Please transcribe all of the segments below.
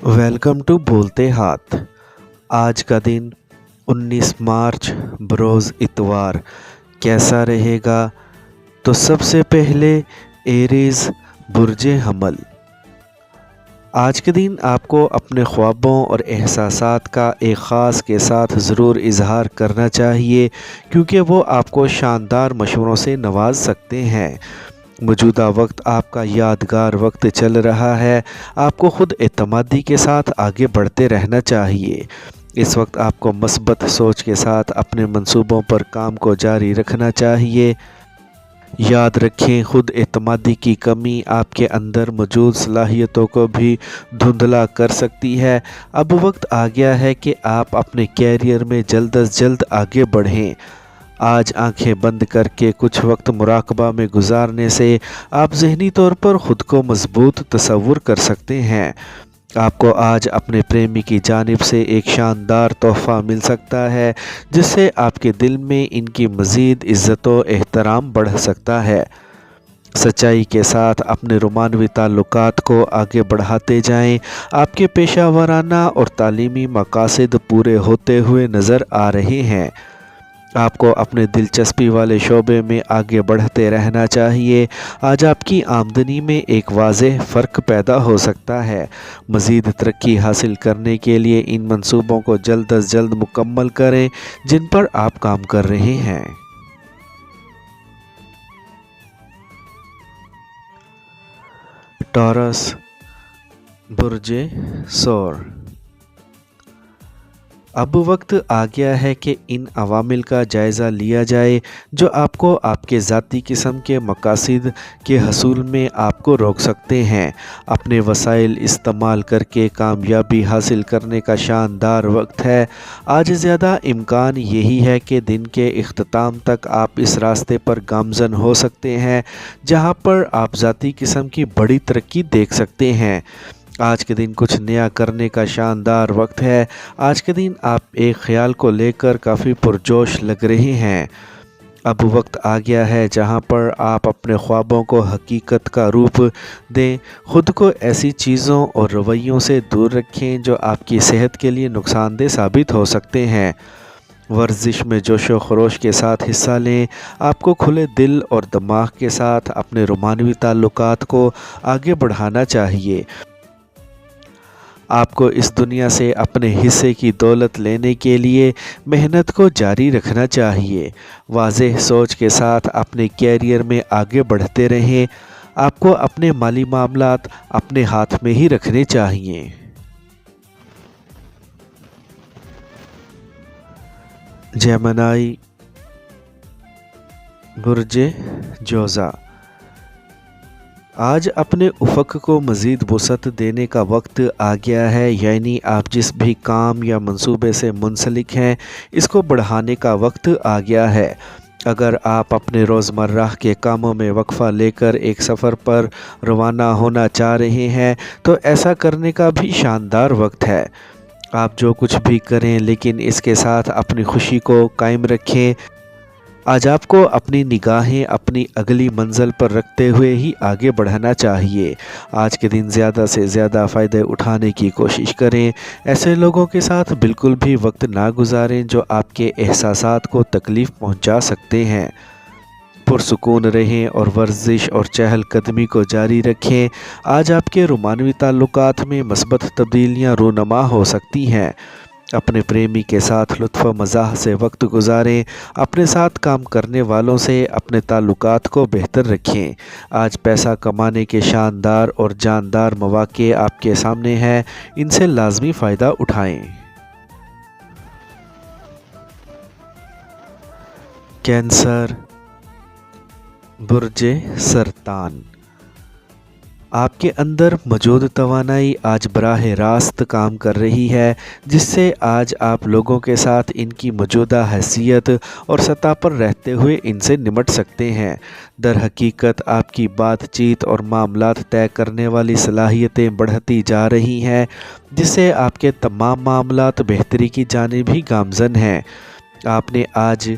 Welcome to बोलते हाथ। आज का दिन 19 मार्च बरोज़ इतवार कैसा रहेगा? तो सबसे पहले एरीज़ बुर्जे हमल। आज के दिन आपको अपने ख्वाबों और एहसासात का एक ख़ास के साथ ज़रूर इजहार करना चाहिए, क्योंकि वो आपको शानदार मशवरों से नवाज सकते हैं। मौजूदा वक्त आपका यादगार वक्त चल रहा है। आपको खुद एतमादी के साथ आगे बढ़ते रहना चाहिए। इस वक्त आपको मस्बत सोच के साथ अपने मंसूबों पर काम को जारी रखना चाहिए। याद रखें, खुद एतमादी की कमी आपके अंदर मौजूद सलाहियतों को भी धुंधला कर सकती है। अब वक्त आ गया है कि आप अपने कैरियर में जल्द अज जल्द आगे बढ़ें। आज आंखें बंद करके कुछ वक्त मुराकबा में गुजारने से आप ज़हनी तौर पर ख़ुद को मजबूत तसव्वुर कर सकते हैं। आपको आज अपने प्रेमी की जानिब से एक शानदार तोहफ़ा मिल सकता है, जिससे आपके दिल में इनकी मज़ीद इज़्ज़त व एहतराम बढ़ सकता है। सच्चाई के साथ अपने रोमानवी ताल्लुकात को आगे बढ़ाते जाएं। आपके पेशा वराना और तालीमी मकासद पूरे होते हुए नज़र आ रहे हैं। आपको अपने दिलचस्पी वाले शोबे में आगे बढ़ते रहना चाहिए। आज आपकी आमदनी में एक वाज़ेह फ़र्क पैदा हो सकता है। मज़ीद तरक्की हासिल करने के लिए इन मंसूबों को जल्द अज जल्द मुकम्मल करें जिन पर आप काम कर रहे हैं। टॉरस बुर्जे सौर। अब वक्त आ गया है कि इन अवामिल का जायज़ा लिया जाए जो आपको आपके ज़ाती किस्म के मकासद के हसूल में आपको रोक सकते हैं। अपने वसाइल इस्तेमाल करके कामयाबी हासिल करने का शानदार वक्त है। आज ज़्यादा इम्कान यही है कि दिन के इख्तिताम तक आप इस रास्ते पर गामज़न हो सकते हैं जहां पर आप ज़ाती किस्म की बड़ी तरक्की देख सकते हैं। आज के दिन कुछ नया करने का शानदार वक्त है। आज के दिन आप एक ख्याल को लेकर काफ़ी पुरजोश लग रहे हैं। अब वक्त आ गया है जहां पर आप अपने ख्वाबों को हकीकत का रूप दें। खुद को ऐसी चीज़ों और रवैयों से दूर रखें जो आपकी सेहत के लिए नुकसानदेह साबित हो सकते हैं। वर्जिश में जोशो खरोश के साथ हिस्सा लें। आपको खुले दिल और दिमाग के साथ अपने रोमानवी ताल्लुकात को आगे बढ़ाना चाहिए। आपको इस दुनिया से अपने हिस्से की दौलत लेने के लिए मेहनत को जारी रखना चाहिए। वाज़ेह सोच के साथ अपने कैरियर में आगे बढ़ते रहें। आपको अपने माली मामलात अपने हाथ में ही रखने चाहिए। जेमिनी बुर्जे जोज़ा। आज अपने उफ़क़ को मज़ीद वुसअत देने का वक्त आ गया है, यानी आप जिस भी काम या मंसूबे से मुंसलिक हैं इसको बढ़ाने का वक्त आ गया है। अगर आप अपने रोज़मर्रा के कामों में वक्फ़ा लेकर एक सफ़र पर रवाना होना चाह रहे हैं तो ऐसा करने का भी शानदार वक्त है। आप जो कुछ भी करें लेकिन इसके साथ अपनी खुशी को कायम रखें। आज आपको अपनी निगाहें अपनी अगली मंजिल पर रखते हुए ही आगे बढ़ना चाहिए। आज के दिन ज़्यादा से ज़्यादा फ़ायदे उठाने की कोशिश करें। ऐसे लोगों के साथ बिल्कुल भी वक्त ना गुजारें जो आपके एहसासात को तकलीफ़ पहुंचा सकते हैं। पुरसुकून रहें और वर्जिश और चहल कदमी को जारी रखें। आज आपके रोमानवी ताल्लुकात में मस्बत तब्दीलियाँ रूनमा हो सकती हैं। अपने प्रेमी के साथ लुत्फ़ मज़ाह से वक्त गुजारें। अपने साथ काम करने वालों से अपने ताल्लुकात को बेहतर रखें। आज पैसा कमाने के शानदार और जानदार मौक़े आपके सामने हैं, इनसे लाजमी फ़ायदा उठाएं। कैंसर बुर्जे सरतान। आपके अंदर मौजूद तवानाई आज बराह रास्त काम कर रही है, जिससे आज आप लोगों के साथ इनकी मौजूदा हैसियत और सतह पर रहते हुए इनसे निमट सकते हैं। दर हकीकत आपकी बातचीत और मामलात तय करने वाली सलाहियतें बढ़ती जा रही हैं, जिससे आपके तमाम मामलात बेहतरी की जानिब ही गामज़न हैं। आपने आज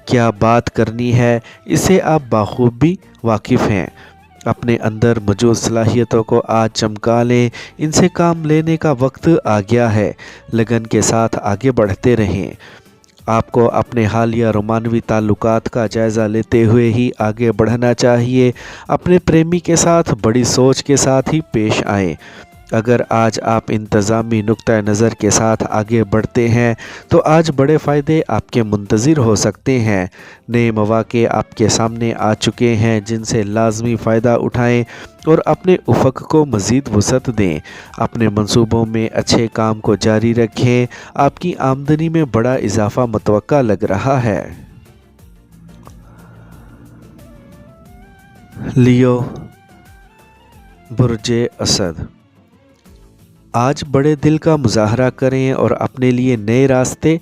क्या बात करनी है इससे आप बाखूबी वाकिफ़ हैं। अपने अंदर मौजूद सलाहियतों को आज चमका लें। इनसे काम लेने का वक्त आ गया है। लगन के साथ आगे बढ़ते रहें। आपको अपने हालिया रोमानवी ताल्लुकात का जायज़ा लेते हुए ही आगे बढ़ना चाहिए। अपने प्रेमी के साथ बड़ी सोच के साथ ही पेश आएँ। अगर आज आप इंतज़ामी नुक्ता नज़र के साथ आगे बढ़ते हैं तो आज बड़े फ़ायदे आपके मुंतज़िर हो सकते हैं। नए मौक़े आपके सामने आ चुके हैं जिनसे लाज़मी फ़ायदा उठाएं और अपने उफ़क़ को मज़ीद वसअत दें। अपने मंसूबों में अच्छे काम को जारी रखें। आपकी आमदनी में बड़ा इजाफ़ा मुतवक्का लग रहा है। लियो, बुर्जे असद। आज बड़े दिल का मुज़ाहरा करें और अपने लिए नए रास्ते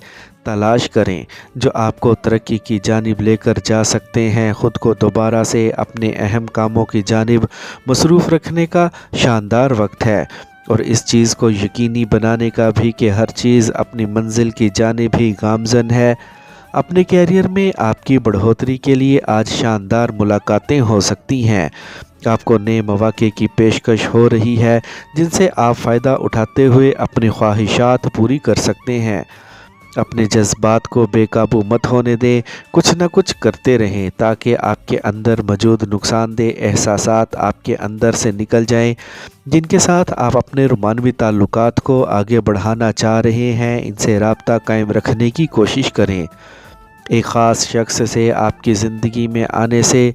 तलाश करें जो आपको तरक्की की जानिब लेकर जा सकते हैं। ख़ुद को दोबारा से अपने अहम कामों की जानिब मसरूफ़ रखने का शानदार वक्त है और इस चीज़ को यकीनी बनाने का भी कि हर चीज़ अपनी मंजिल की जानिब ही गामज़न है। अपने कैरियर में आपकी बढ़ोतरी के लिए आज शानदार मुलाकातें हो सकती हैं। आपको नए मौक़े की पेशकश हो रही है जिनसे आप फ़ायदा उठाते हुए अपनी ख्वाहिशात पूरी कर सकते हैं। अपने जज्बात को बेकाबू मत होने दें। कुछ न कुछ करते रहें ताकि आपके अंदर मौजूद नुकसानदेह एहसासात आपके अंदर से निकल जाएं। जिनके साथ आप अपने रोमानवी ताल्लुकात को आगे बढ़ाना चाह रहे हैं इनसे राब्ता कायम रखने की कोशिश करें। एक ख़ास शख्स से आपकी ज़िंदगी में आने से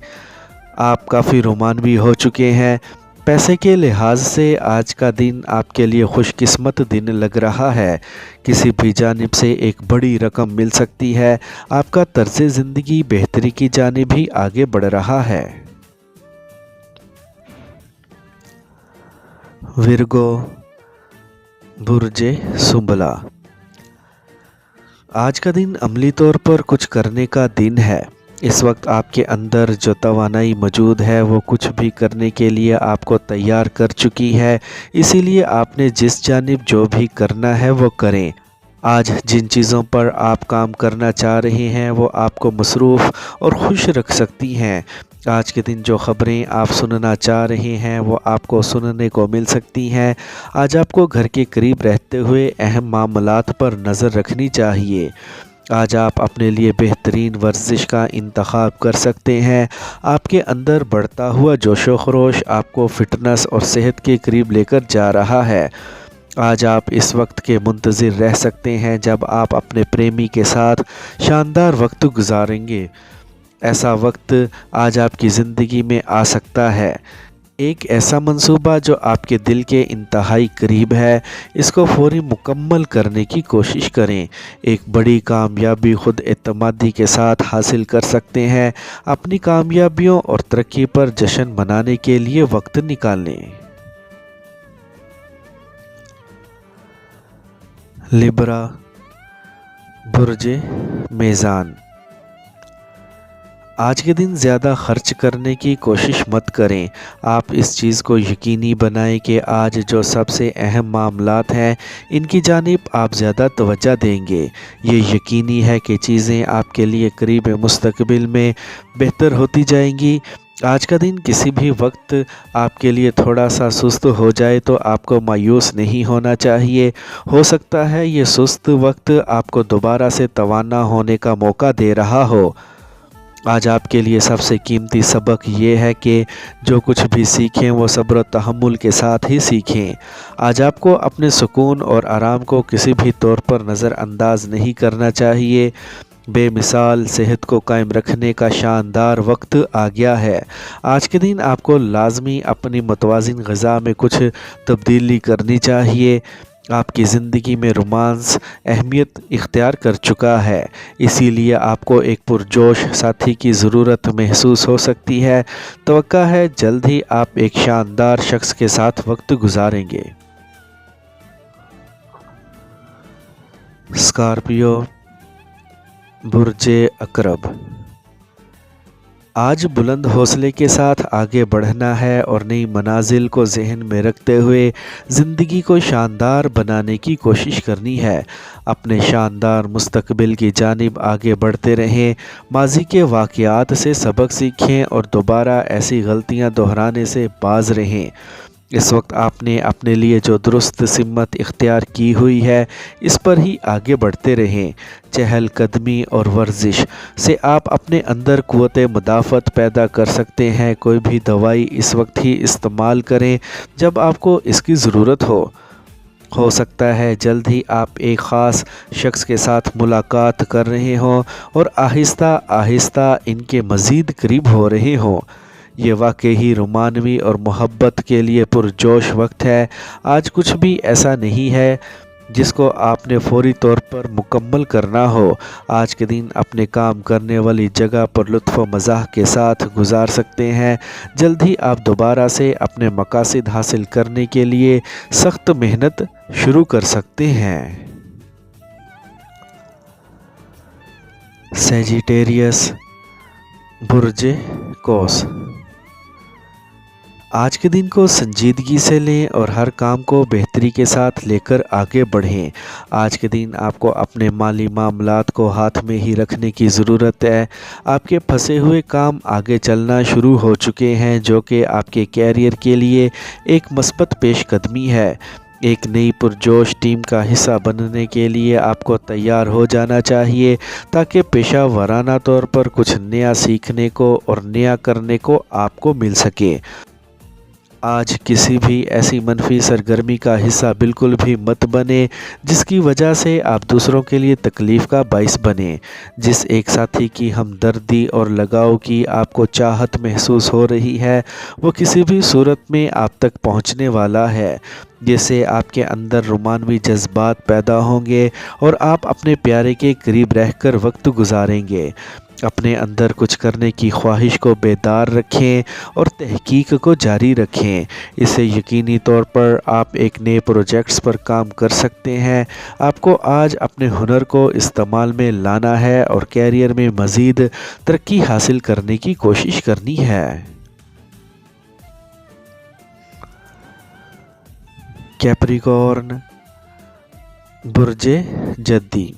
आप काफ़ी रोमानवी हो चुके हैं। पैसे के लिहाज से आज का दिन आपके लिए खुशकिस्मत दिन लग रहा है। किसी भी जानिब से एक बड़ी रकम मिल सकती है। आपका तर्ज़ ज़िंदगी बेहतरी की जानिब ही आगे बढ़ रहा है। विर्गो, बुर्जे सुंबला। आज का दिन अमली तौर पर कुछ करने का दिन है। इस वक्त आपके अंदर जो तवानाई मौजूद है वो कुछ भी करने के लिए आपको तैयार कर चुकी है। इसीलिए आपने जिस जानिब जो भी करना है वो करें। आज जिन चीज़ों पर आप काम करना चाह रहे हैं वो आपको मसरूफ़ और खुश रख सकती हैं। आज के दिन जो ख़बरें आप सुनना चाह रहे हैं वो आपको सुनने को मिल सकती हैं। आज आपको घर के करीब रहते हुए अहम मामलात पर नज़र रखनी चाहिए। आज आप अपने लिए बेहतरीन वर्जिश का इंतखाब कर सकते हैं। आपके अंदर बढ़ता हुआ जोशो खरोश आपको फ़िटनेस और सेहत के करीब लेकर जा रहा है। आज आप इस वक्त के मुंतज़िर रह सकते हैं जब आप अपने प्रेमी के साथ शानदार वक्त गुजारेंगे। ऐसा वक्त आज आपकी ज़िंदगी में आ सकता है। एक ऐसा मंसूबा जो आपके दिल के इंतहाई करीब है, इसको फौरी मुकम्मल करने की कोशिश करें। एक बड़ी कामयाबी खुद एतमादी के साथ हासिल कर सकते हैं। अपनी कामयाबियों और तरक्की पर जश्न मनाने के लिए वक्त निकालें। लिब्रा, बुर्जे मेज़ान। आज के दिन ज़्यादा खर्च करने की कोशिश मत करें। आप इस चीज़ को यकीनी बनाएं कि आज जो सबसे अहम मामलात हैं इनकी जानिब आप ज़्यादा तवज्जो देंगे। ये यकीनी है कि चीज़ें आपके लिए करीब मुस्तकबिल में बेहतर होती जाएंगी। आज का दिन किसी भी वक्त आपके लिए थोड़ा सा सुस्त हो जाए तो आपको मायूस नहीं होना चाहिए। हो सकता है ये सुस्त वक्त आपको दोबारा से तवाना होने का मौका दे रहा हो। आज आपके लिए सबसे कीमती सबक ये है कि जो कुछ भी सीखें वो सब्र व तहम्मुल के साथ ही सीखें। आज आपको अपने सुकून और आराम को किसी भी तौर पर नज़रअंदाज नहीं करना चाहिए। बेमिसाल सेहत को कायम रखने का शानदार वक्त आ गया है। आज के दिन आपको लाजमी अपनी मुतवाज़िन ग़िज़ा में कुछ तब्दीली करनी चाहिए। आपकी ज़िंदगी में रोमांस अहमियत इख्तियार कर चुका है, इसीलिए आपको एक पुरजोश साथी की ज़रूरत महसूस हो सकती है। तवक्का है जल्द ही आप एक शानदार शख्स के साथ वक्त गुजारेंगे। स्कॉर्पियो, बुर्जे अकरब। آج بلند حوصلے کے ساتھ آگے بڑھنا ہے اور نئی منازل کو ذہن میں رکھتے ہوئے زندگی کو شاندار بنانے کی کوشش کرنی ہے۔ اپنے شاندار مستقبل کی جانب آگے بڑھتے رہیں، ماضی کے واقعات سے سبق سیکھیں اور دوبارہ ایسی غلطیاں دہرانے سے باز رہیں۔ اس وقت آپ نے اپنے لیے جو درست سمت اختیار کی ہوئی ہے اس پر ہی آگے بڑھتے رہیں۔ چہل قدمی اور ورزش سے آپ اپنے اندر قوت مدافعت پیدا کر سکتے ہیں۔ کوئی بھی دوائی اس وقت ہی استعمال کریں جب آپ کو اس کی ضرورت ہو سکتا ہے جلد ہی آپ ایک خاص شخص کے ساتھ ملاقات کر رہے ہوں اور آہستہ آہستہ ان کے مزید قریب ہو رہے ہوں۔ یہ واقعی رومانوی اور محبت کے لیے پرجوش وقت ہے۔ آج کچھ بھی ایسا نہیں ہے جس کو آپ نے فوری طور پر مکمل کرنا ہو۔ آج کے دن اپنے کام کرنے والی جگہ پر لطف و مزاح کے ساتھ گزار سکتے ہیں۔ جلد ہی آپ دوبارہ سے اپنے مقاصد حاصل کرنے کے لیے سخت محنت شروع کر سکتے ہیں۔ سیجیٹیریس، برج قوس۔ آج کے دن کو سنجیدگی سے لیں اور ہر کام کو بہتری کے ساتھ لے کر آگے بڑھیں۔ آج کے دن آپ کو اپنے مالی معاملات کو ہاتھ میں ہی رکھنے کی ضرورت ہے۔ آپ کے پھنسے ہوئے کام آگے چلنا شروع ہو چکے ہیں جو کہ آپ کے کیریئر کے لیے ایک مثبت پیش قدمی ہے۔ ایک نئی پرجوش ٹیم کا حصہ بننے کے لیے آپ کو تیار ہو جانا چاہیے تاکہ پیشہ ورانہ طور پر کچھ نیا سیکھنے کو اور نیا کرنے کو آپ کو مل سکے۔ آج کسی بھی ایسی منفی سرگرمی کا حصہ بالکل بھی مت بنیں جس کی وجہ سے آپ دوسروں کے لیے تکلیف کا باعث بنیں۔ جس ایک ساتھی کی ہمدردی اور لگاؤ کی آپ کو چاہت محسوس ہو رہی ہے وہ کسی بھی صورت میں آپ تک پہنچنے والا ہے، جس سے آپ کے اندر رومانوی جذبات پیدا ہوں گے اور آپ اپنے پیارے کے قریب رہ کر وقت گزاریں گے۔ اپنے اندر کچھ کرنے کی خواہش کو بیدار رکھیں اور تحقیق کو جاری رکھیں۔ اس سے یقینی طور پر آپ ایک نئے پروجیکٹس پر کام کر سکتے ہیں۔ آپ کو آج اپنے ہنر کو استعمال میں لانا ہے اور کیریئر میں مزید ترقی حاصل کرنے کی کوشش کرنی ہے۔ کیپریکارن، برج جدی۔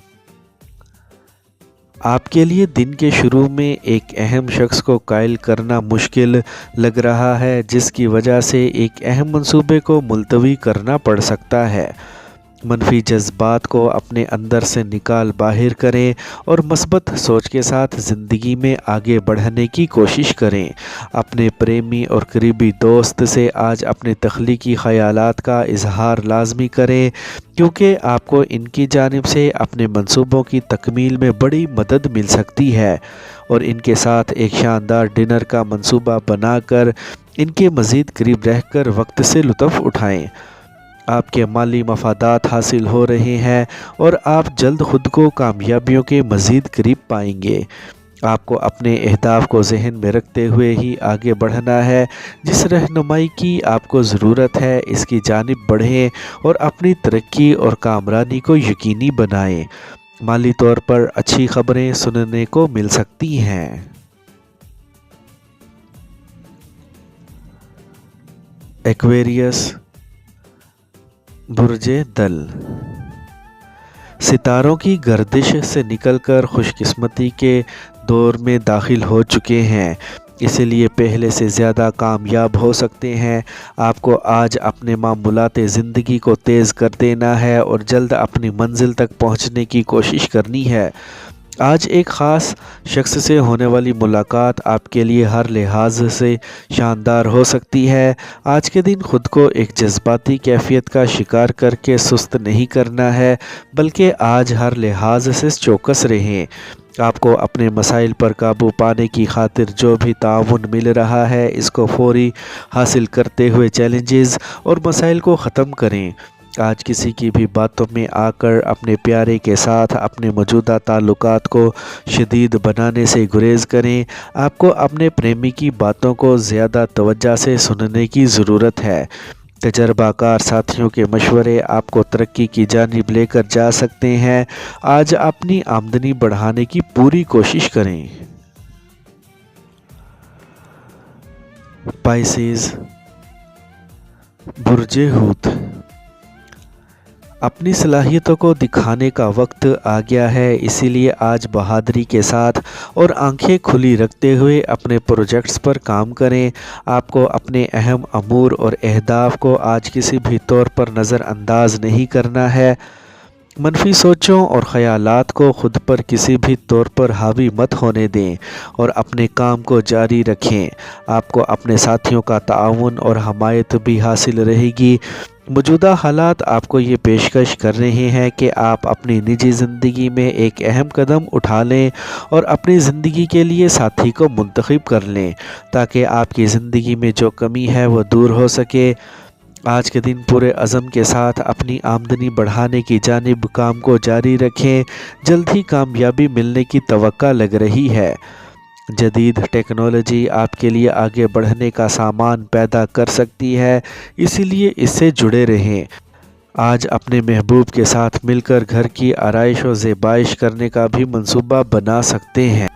آپ کے لیے دن کے شروع میں ایک اہم شخص کو قائل کرنا مشکل لگ رہا ہے جس کی وجہ سے ایک اہم منصوبے کو ملتوی کرنا پڑ سکتا ہے۔ منفی جذبات کو اپنے اندر سے نکال باہر کریں اور مثبت سوچ کے ساتھ زندگی میں آگے بڑھنے کی کوشش کریں۔ اپنے پریمی اور قریبی دوست سے آج اپنے تخلیقی خیالات کا اظہار لازمی کریں کیونکہ آپ کو ان کی جانب سے اپنے منصوبوں کی تکمیل میں بڑی مدد مل سکتی ہے، اور ان کے ساتھ ایک شاندار ڈنر کا منصوبہ بنا کر ان کے مزید قریب رہ کر وقت سے لطف اٹھائیں۔ آپ کے مالی مفادات حاصل ہو رہے ہیں اور آپ جلد خود کو کامیابیوں کے مزید قریب پائیں گے۔ آپ کو اپنے اہداف کو ذہن میں رکھتے ہوئے ہی آگے بڑھنا ہے۔ جس رہنمائی کی آپ کو ضرورت ہے اس کی جانب بڑھیں اور اپنی ترقی اور کامرانی کو یقینی بنائیں۔ مالی طور پر اچھی خبریں سننے کو مل سکتی ہیں۔ ایکویریس، برج دل۔ ستاروں کی گردش سے نکل کر خوش قسمتی کے دور میں داخل ہو چکے ہیں، اس لیے پہلے سے زیادہ کامیاب ہو سکتے ہیں۔ آپ کو آج اپنے معمولات زندگی کو تیز کر دینا ہے اور جلد اپنی منزل تک پہنچنے کی کوشش کرنی ہے۔ آج ایک خاص شخص سے ہونے والی ملاقات آپ کے لیے ہر لحاظ سے شاندار ہو سکتی ہے۔ آج کے دن خود کو ایک جذباتی کیفیت کا شکار کر کے سست نہیں کرنا ہے بلکہ آج ہر لحاظ سے چوکس رہیں۔ آپ کو اپنے مسائل پر قابو پانے کی خاطر جو بھی تعاون مل رہا ہے اس کو فوری حاصل کرتے ہوئے چیلنجز اور مسائل کو ختم کریں۔ آج کسی کی بھی باتوں میں آ کر اپنے پیارے کے ساتھ اپنے موجودہ تعلقات کو شدید بنانے سے گریز کریں۔ آپ کو اپنے پریمی کی باتوں کو زیادہ توجہ سے سننے کی ضرورت ہے۔ تجربہ کار ساتھیوں کے مشورے آپ کو ترقی کی جانب لے کر جا سکتے ہیں۔ آج اپنی آمدنی بڑھانے کی پوری کوشش کریں۔ पाइसेस, बुर्ज हूत। अपनी सलाहियतों को दिखाने का वक्त आ गया है, इसीलिए आज बहादुरी के साथ और आंखें खुली रखते हुए अपने प्रोजेक्ट्स पर काम करें। आपको अपने अहम अमूर और अहदाफ को आज किसी भी तौर पर नज़रअंदाज नहीं करना है। मनफी सोचों और ख़यालात को ख़ुद पर किसी भी तौर पर हावी मत होने दें और अपने काम को जारी रखें। आपको अपने साथियों का ताउन और हमायत भी हासिल रहेगी। मौजूदा हालात आपको ये पेशकश कर रहे हैं कि आप अपनी निजी ज़िंदगी में एक अहम कदम उठा लें और अपनी ज़िंदगी के लिए साथी को मुंतखब कर लें, ताकि आपकी ज़िंदगी में जो कमी है वो दूर हो सके। आज के दिन पूरे अज़म के साथ अपनी आमदनी बढ़ाने की जानिब काम को जारी रखें। जल्द ही कामयाबी मिलने की तवक्का लग रही है। जदीद टेक्नोलॉजी आपके लिए आगे बढ़ने का सामान पैदा कर सकती है, इसीलिए इससे जुड़े रहें। आज अपने महबूब के साथ मिलकर घर की आराइश और ज़ेबाइश करने का भी मंसूबा बना सकते हैं।